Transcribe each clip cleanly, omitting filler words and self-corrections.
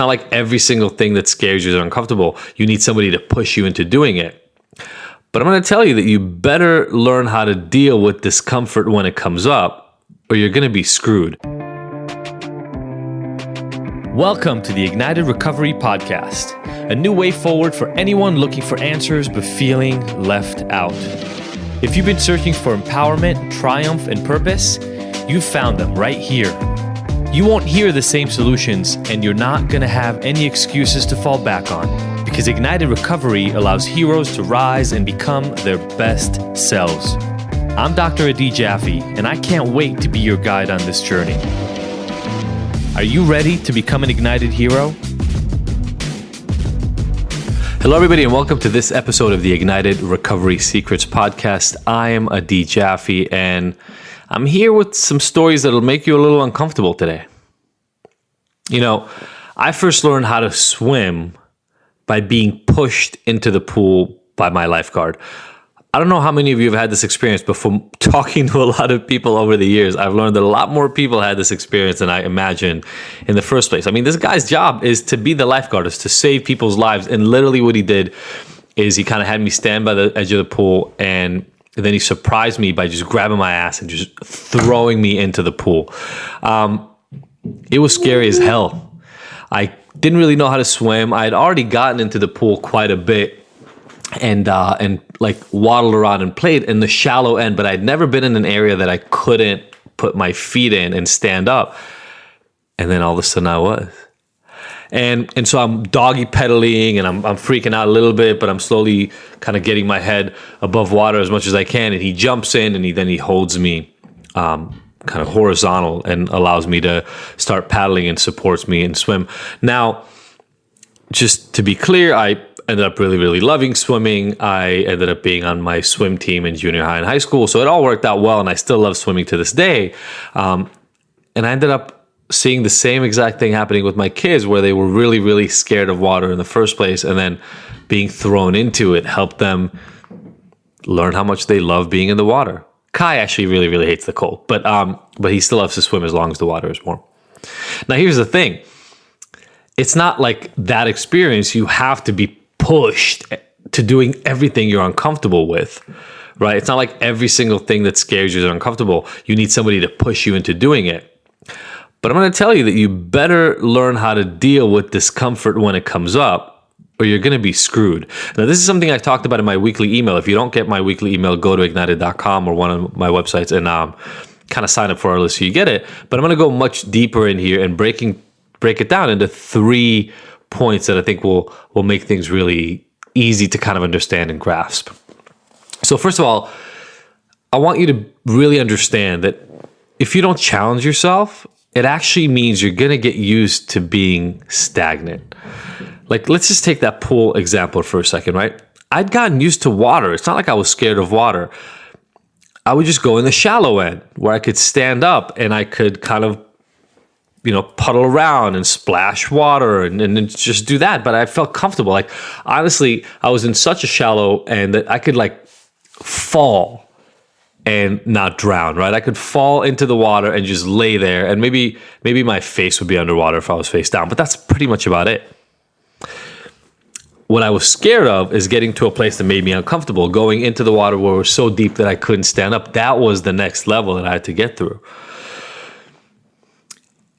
not like every single thing that scares you is uncomfortable. You need somebody to push you into doing it. But I'm going to tell you that you better learn how to deal with discomfort when it comes up, or you're going to be screwed. Welcome to the IGNTD Recovery podcast, a new way forward for anyone looking for answers but feeling left out. If you've been searching for empowerment, triumph, and purpose, you've found them right here. You won't hear the same solutions, and you're not going to have any excuses to fall back on, because IGNTD Recovery allows heroes to rise and become their best selves. I'm Dr. Adi Jaffe, and I can't wait to be your guide on this journey. Are you ready to become an ignited hero? Hello, everybody, and welcome to this episode of the IGNTD Recovery Secrets podcast. I am Adi Jaffe, and I'm here with some stories that'll make you a little uncomfortable today. You know, I first learned how to swim by being pushed into the pool by my lifeguard. I don't know how many of you have had this experience, but from talking to a lot of people over the years, I've learned that a lot more people had this experience than I imagined in the first place. I mean, this guy's job is to be the lifeguard, is to save people's lives. And literally what he did is he kind of had me stand by the edge of the pool, and then he surprised me by just grabbing my ass and just throwing me into the pool. It was scary as hell. I didn't really know how to swim. I had already gotten into the pool quite a bit and like waddled around and played in the shallow end, but I'd never been in an area that I couldn't put my feet in and stand up. And then all of a sudden I was. And so I'm doggy pedaling and I'm freaking out a little bit, but I'm slowly kind of getting my head above water as much as I can. And he jumps in and he holds me kind of horizontal and allows me to start paddling and supports me and swim. Now, just to be clear, I ended up really, really loving swimming. I ended up being on my swim team in junior high and high school. So it all worked out well, and I still love swimming to this day. And I ended up seeing the same exact thing happening with my kids, where they were really, really scared of water in the first place, and then being thrown into it helped them learn how much they love being in the water. Kai actually really, really hates the cold, but he still loves to swim as long as the water is warm. Now, here's the thing. It's not like that experience you have to be pushed to doing everything you're uncomfortable with, right? It's not like every single thing that scares you is uncomfortable. You need somebody to push you into doing it. But I'm going to tell you that you better learn how to deal with discomfort when it comes up, or you're going to be screwed. Now, this is something I talked about in my weekly email. If you don't get my weekly email, go to ignited.com or one of my websites and kind of sign up for our list so you get it. But I'm going to go much deeper in here and break it down into 3 points that I think will make things really easy to kind of understand and grasp. So first of all, I want you to really understand that if you don't challenge yourself, it actually means you're going to get used to being stagnant. Like, let's just take that pool example for a second, right? I'd gotten used to water. It's not like I was scared of water. I would just go in the shallow end where I could stand up and I could kind of, puddle around and splash water and just do that. But I felt comfortable. Like, honestly, I was in such a shallow end that I could like fall and not drown, right? I could fall into the water and just lay there, and maybe my face would be underwater if I was face down, but that's pretty much about it. What I was scared of is getting to a place that made me uncomfortable, going into the water where it was so deep that I couldn't stand up. That was the next level that I had to get through.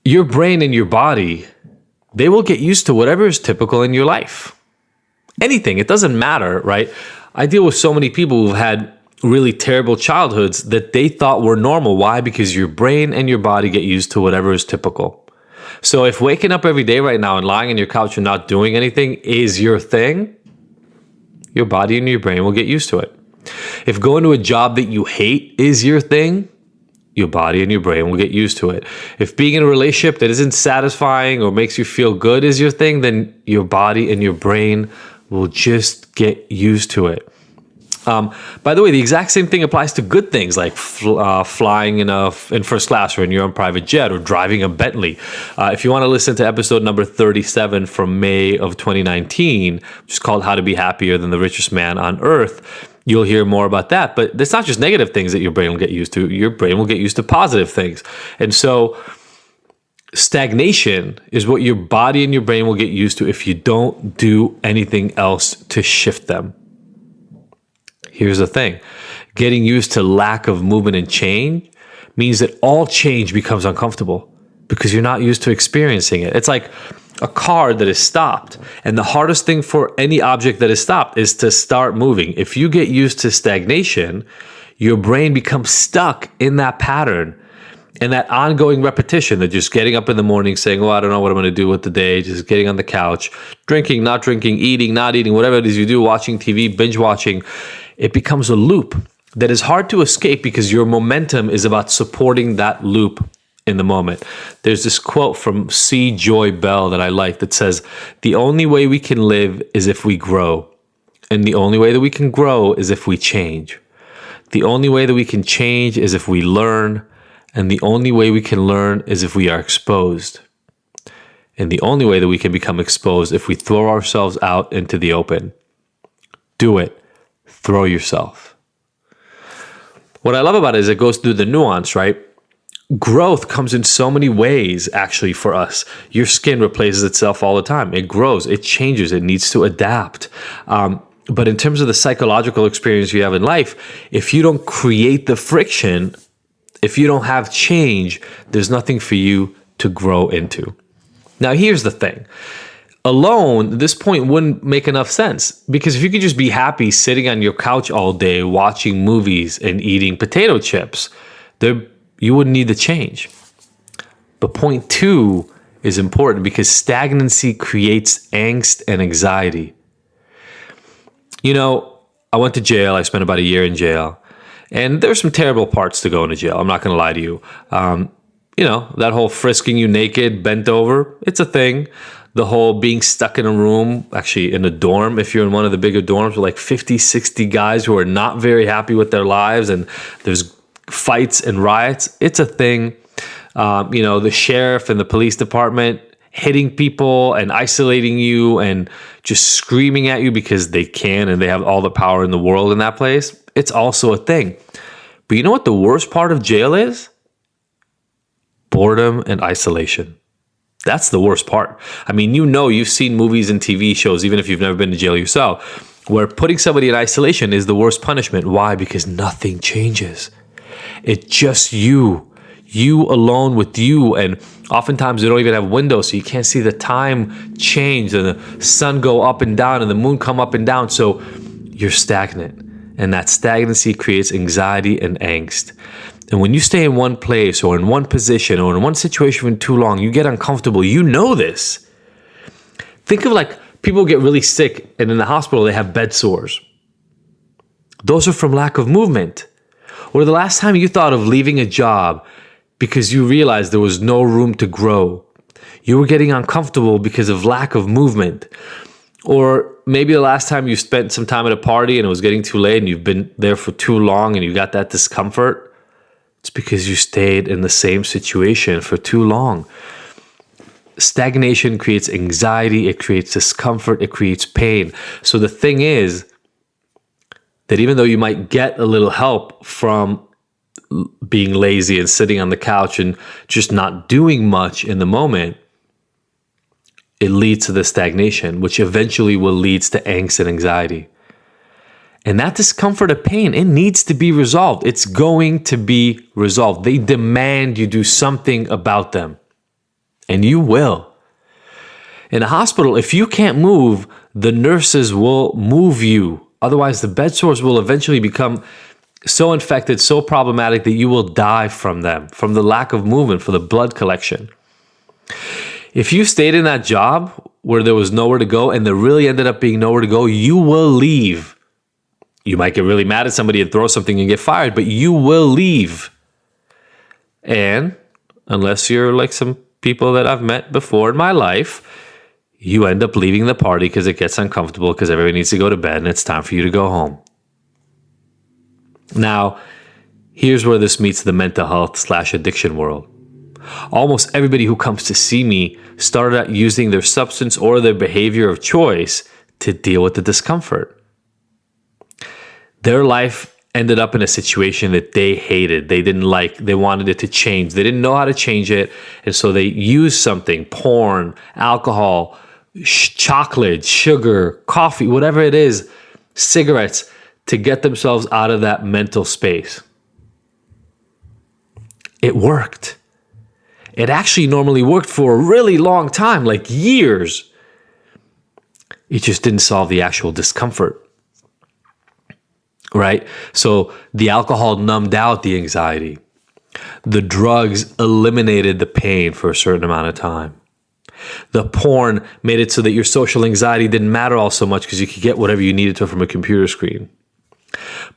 Your brain and your body, they will get used to whatever is typical in your life. Anything, it doesn't matter, right? I deal with so many people who've had really terrible childhoods that they thought were normal. Why? Because your brain and your body get used to whatever is typical. So if waking up every day right now and lying on your couch and not doing anything is your thing, your body and your brain will get used to it. If going to a job that you hate is your thing, your body and your brain will get used to it. If being in a relationship that isn't satisfying or makes you feel good is your thing, then your body and your brain will just get used to it. By the way, the exact same thing applies to good things like flying in first class or in your own private jet or driving a Bentley. If you want to listen to episode number 37 from May of 2019, which is called How to Be Happier Than the Richest Man on Earth, you'll hear more about that. But it's not just negative things that your brain will get used to. Your brain will get used to positive things. And so Stagnation is what your body and your brain will get used to if you don't do anything else to shift them. Here's the thing. Getting used to lack of movement and change means that all change becomes uncomfortable because you're not used to experiencing it. It's like a car that is stopped. And the hardest thing for any object that is stopped is to start moving. If you get used to stagnation, your brain becomes stuck in that pattern and that ongoing repetition of just getting up in the morning saying, I don't know what I'm going to do with the day, just getting on the couch, drinking, not drinking, eating, not eating, whatever it is you do, watching TV, binge watching. It becomes a loop that is hard to escape because your momentum is about supporting that loop in the moment. There's this quote from C. Joy Bell that I like that says, the only way we can live is if we grow. And the only way that we can grow is if we change. The only way that we can change is if we learn. And the only way we can learn is if we are exposed. And the only way that we can become exposed if we throw ourselves out into the open. Do it. Throw yourself. What I love about it is it goes through the nuance, right? Growth comes in so many ways, actually, for us. Your skin replaces itself all the time. It grows, it changes, it needs to adapt. But in terms of the psychological experience you have in life, if you don't create the friction, if you don't have change, there's nothing for you to grow into. Now, here's the thing. Alone, this point wouldn't make enough sense because if you could just be happy sitting on your couch all day, watching movies and eating potato chips, you wouldn't need to change. But point 2 is important because stagnancy creates angst and anxiety. You know, I went to jail. I spent about a year in jail. And there's some terrible parts to going to jail. I'm not going to lie to you. That whole frisking you naked, bent over, it's a thing. The whole being stuck in a room, actually in a dorm, if you're in one of the bigger dorms with like 50, 60 guys who are not very happy with their lives and there's fights and riots, it's a thing. The sheriff and the police department hitting people and isolating you and just screaming at you because they can and they have all the power in the world in that place. It's also a thing. But you know what the worst part of jail is? Boredom and isolation. That's the worst part. I mean, you've seen movies and TV shows, even if you've never been to jail yourself, where putting somebody in isolation is the worst punishment. Why? Because nothing changes. It's just you alone with you. And oftentimes they don't even have windows, so you can't see the time change and the sun go up and down and the moon come up and down. So you're stagnant. And that stagnancy creates anxiety and angst. And when you stay in one place or in one position or in one situation for too long, you get uncomfortable. You know this. Think of like people get really sick and in the hospital they have bed sores. Those are from lack of movement. Or the last time you thought of leaving a job because you realized there was no room to grow. You were getting uncomfortable because of lack of movement. Or maybe the last time you spent some time at a party and it was getting too late and you've been there for too long and you got that discomfort. It's because you stayed in the same situation for too long. Stagnation creates anxiety, it creates discomfort, it creates pain. So the thing is that even though you might get a little help from being lazy and sitting on the couch and just not doing much in the moment, it leads to the stagnation, which eventually will lead to angst and anxiety. And that discomfort of pain, it needs to be resolved. It's going to be resolved. They demand you do something about them. And you will. In a hospital, if you can't move, the nurses will move you. Otherwise, the bed sores will eventually become so infected, so problematic that you will die from them, from the lack of movement, for the blood collection. If you stayed in that job where there was nowhere to go and there really ended up being nowhere to go, you will leave. You might get really mad at somebody and throw something and get fired, but you will leave. And unless you're like some people that I've met before in my life, you end up leaving the party because it gets uncomfortable because everybody needs to go to bed and it's time for you to go home. Now, here's where this meets the mental health / addiction world. Almost everybody who comes to see me started out using their substance or their behavior of choice to deal with the discomfort. Their life ended up in a situation that they hated, they didn't like, they wanted it to change. They didn't know how to change it. And so they used something, porn, alcohol, chocolate, sugar, coffee, whatever it is, cigarettes, to get themselves out of that mental space. It worked. It actually normally worked for a really long time, like years. It just didn't solve the actual discomfort. Right? So the alcohol numbed out the anxiety. The drugs eliminated the pain for a certain amount of time. The porn made it so that your social anxiety didn't matter all so much because you could get whatever you needed to from a computer screen.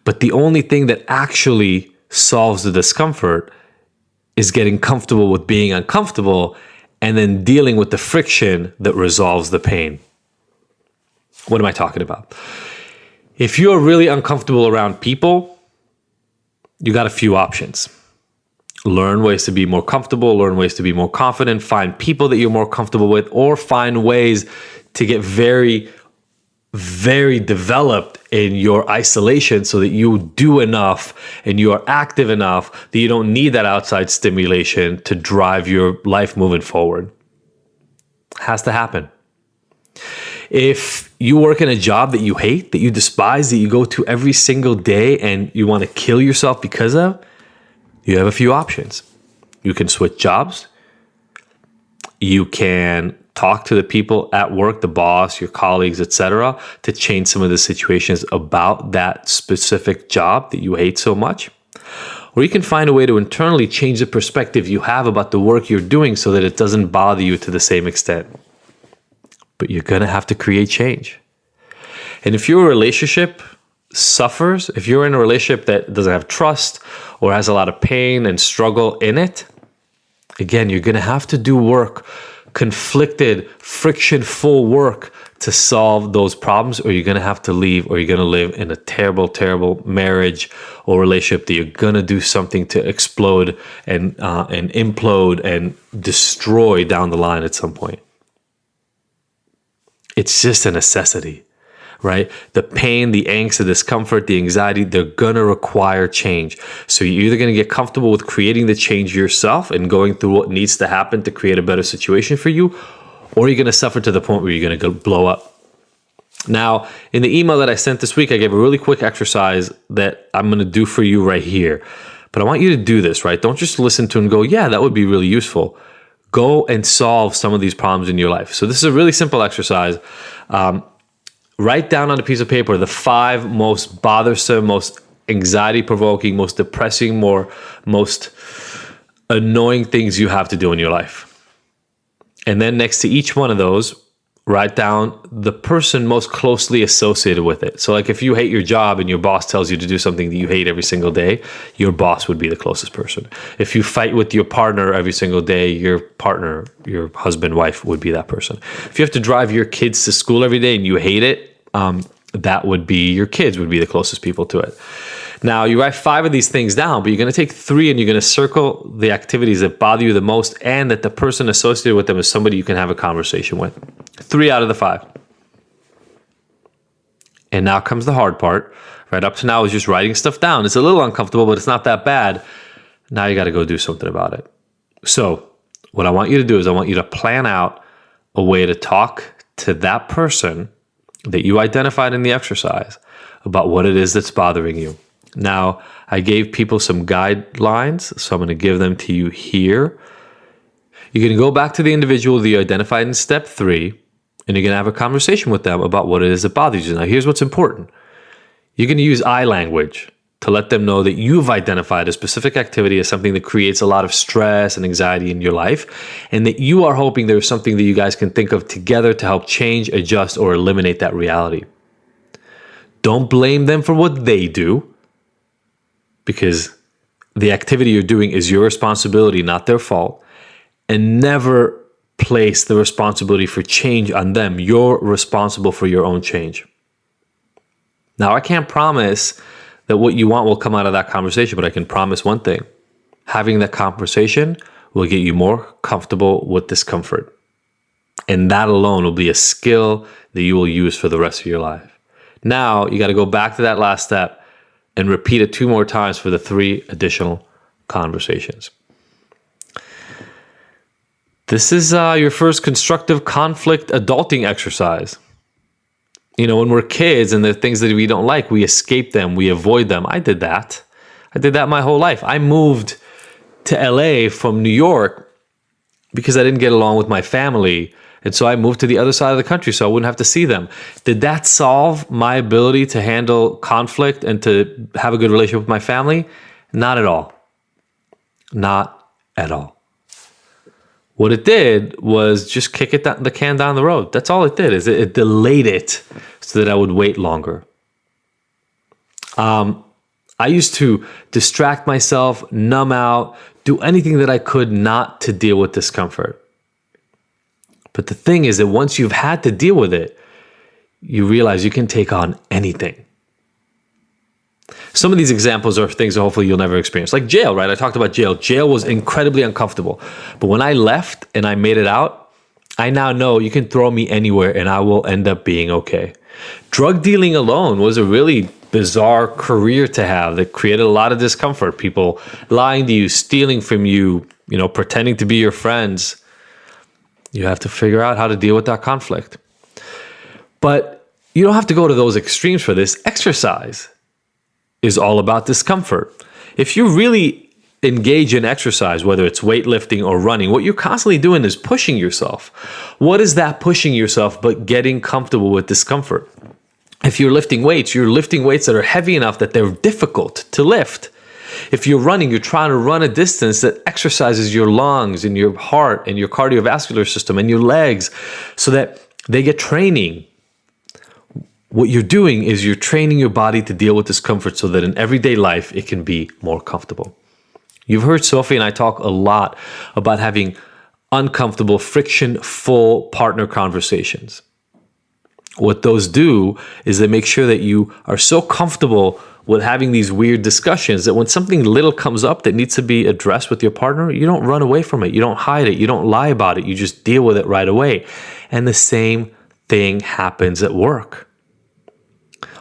But the only thing that actually solves the discomfort is getting comfortable with being uncomfortable and then dealing with the friction that resolves the pain. What am I talking about? If you're really uncomfortable around people, you got a few options. Learn ways to be more comfortable, learn ways to be more confident, find people that you're more comfortable with, or find ways to get very, very developed in your isolation so that you do enough and you are active enough that you don't need that outside stimulation to drive your life moving forward. Has to happen. If you work in a job that you hate, that you despise, that you go to every single day and you want to kill yourself because of, you have a few options. You can switch jobs. You can talk to the people at work, the boss, your colleagues, etc., to change some of the situations about that specific job that you hate so much. Or you can find a way to internally change the perspective you have about the work you're doing so that it doesn't bother you to the same extent. But you're going to have to create change. And if your relationship suffers, if you're in a relationship that doesn't have trust or has a lot of pain and struggle in it, again, you're going to have to do work, conflicted, friction-full work to solve those problems, or you're going to have to leave, or you're going to live in a terrible, terrible marriage or relationship that you're going to do something to explode and implode and destroy down the line at some point. It's just a necessity, right? The pain, the angst, the discomfort, the anxiety, they're going to require change. So you're either going to get comfortable with creating the change yourself and going through what needs to happen to create a better situation for you, or you're going to suffer to the point where you're going to blow up. Now, in the email that I sent this week, I gave a really quick exercise that I'm going to do for you right here. But I want you to do this, right? Don't just listen to and go, yeah, that would be really useful. Go and solve some of these problems in your life. So this is a really simple exercise. Write down on a piece of paper the 5 most bothersome, most anxiety-provoking, most depressing, most annoying things you have to do in your life. And then next to each one of those, write down the person most closely associated with it. So like if you hate your job and your boss tells you to do something that you hate every single day, your boss would be the closest person. If you fight with your partner every single day, your partner, your husband, wife would be that person. If you have to drive your kids to school every day and you hate it, that would be your kids would be the closest people to it. Now, you write 5 of these things down, but you're going to take 3 and you're going to circle the activities that bother you the most and that the person associated with them is somebody you can have a conversation with. 3 out of the 5. And now comes the hard part. Right up to now is just writing stuff down. It's a little uncomfortable, but it's not that bad. Now you got to go do something about it. So what I want you to do is I want you to plan out a way to talk to that person that you identified in the exercise about what it is that's bothering you. Now, I gave people some guidelines, so I'm going to give them to you here. You're going to go back to the individual that you identified in step 3, and you're going to have a conversation with them about what it is that bothers you. Now, here's what's important. You're going to use I language to let them know that you've identified a specific activity as something that creates a lot of stress and anxiety in your life, and that you are hoping there's something that you guys can think of together to help change, adjust, or eliminate that reality. Don't blame them for what they do, because the activity you're doing is your responsibility, not their fault. And never place the responsibility for change on them. You're responsible for your own change. Now, I can't promise that what you want will come out of that conversation, but I can promise one thing. Having that conversation will get you more comfortable with discomfort. And that alone will be a skill that you will use for the rest of your life. Now, you got to go back to that last step and repeat it 2 more times for the 3 additional conversations. This is your first constructive conflict adulting exercise. You know, when we're kids and the things that we don't like, we escape them, we avoid them. I did that. I did that my whole life. I moved to LA from New York because I didn't get along with my family. And so I moved to the other side of the country so I wouldn't have to see them. Did that solve my ability to handle conflict and to have a good relationship with my family? Not at all. Not at all. What it did was just kick the can down the road. That's all it did, is it delayed it so that I would wait longer. I used to distract myself, numb out, do anything that I could not to deal with discomfort. But the thing is that once you've had to deal with it, you realize you can take on anything. Some of these examples are things that hopefully you'll never experience. Like jail, right? I talked about jail. Jail was incredibly uncomfortable. But when I left and I made it out, I now know you can throw me anywhere and I will end up being okay. Drug dealing alone was a really bizarre career to have that created a lot of discomfort. People lying to you, stealing from you, pretending to be your friends. You have to figure out how to deal with that conflict. But you don't have to go to those extremes for this. Exercise is all about discomfort. If you really engage in exercise, whether it's weightlifting or running, what you're constantly doing is pushing yourself. What is that pushing yourself but getting comfortable with discomfort? If you're lifting weights that are heavy enough that they're difficult to lift. If you're running, you're trying to run a distance that exercises your lungs and your heart and your cardiovascular system and your legs so that they get training. What you're doing is you're training your body to deal with discomfort so that in everyday life, it can be more comfortable. You've heard Sophie and I talk a lot about having uncomfortable, friction-full partner conversations. What those do is they make sure that you are so comfortable with having these weird discussions that when something little comes up that needs to be addressed with your partner, you don't run away from it. You don't hide it. You don't lie about it. You just deal with it right away. And the same thing happens at work.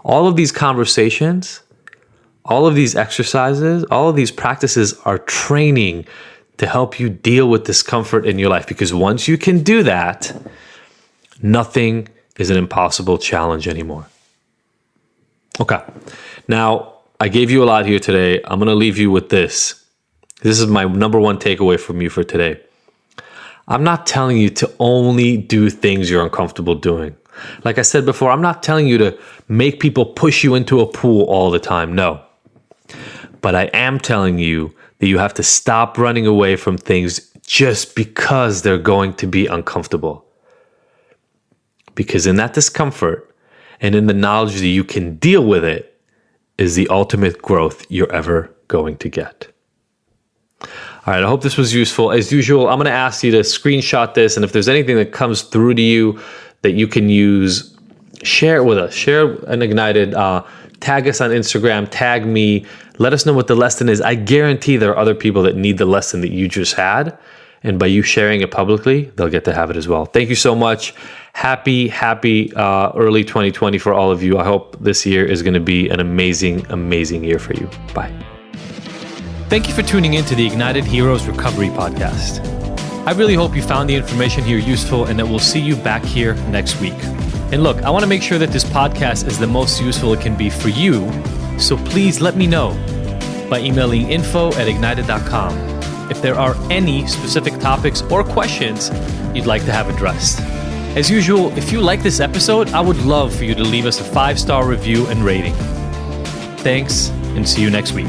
All of these conversations, all of these exercises, all of these practices are training to help you deal with discomfort in your life. Because once you can do that, nothing is an impossible challenge anymore. Okay. Now, I gave you a lot here today. I'm going to leave you with this. This is my number one takeaway from you for today. I'm not telling you to only do things you're uncomfortable doing. Like I said before, I'm not telling you to make people push you into a pool all the time. No. But I am telling you that you have to stop running away from things just because they're going to be uncomfortable. Because in that discomfort and in the knowledge that you can deal with it is the ultimate growth you're ever going to get. All right, I hope this was useful. As usual, I'm going to ask you to screenshot this, and if there's anything that comes through to you that you can use, share it with us. Share an Ignited. Tag us on Instagram. Tag me. Let us know what the lesson is. I guarantee there are other people that need the lesson that you just had, and by you sharing it publicly, they'll get to have it as well. Thank you so much. Happy early 2020 for all of you. I hope this year is going to be an amazing, amazing year for you. Bye. Thank you for tuning in to the Ignited Heroes Recovery Podcast. I really hope you found the information here useful and that we'll see you back here next week. And look, I want to make sure that this podcast is the most useful it can be for you, so please let me know by emailing info@ignited.com if there are any specific topics or questions you'd like to have addressed. As usual, if you like this episode, I would love for you to leave us a 5-star review and rating. Thanks, and see you next week.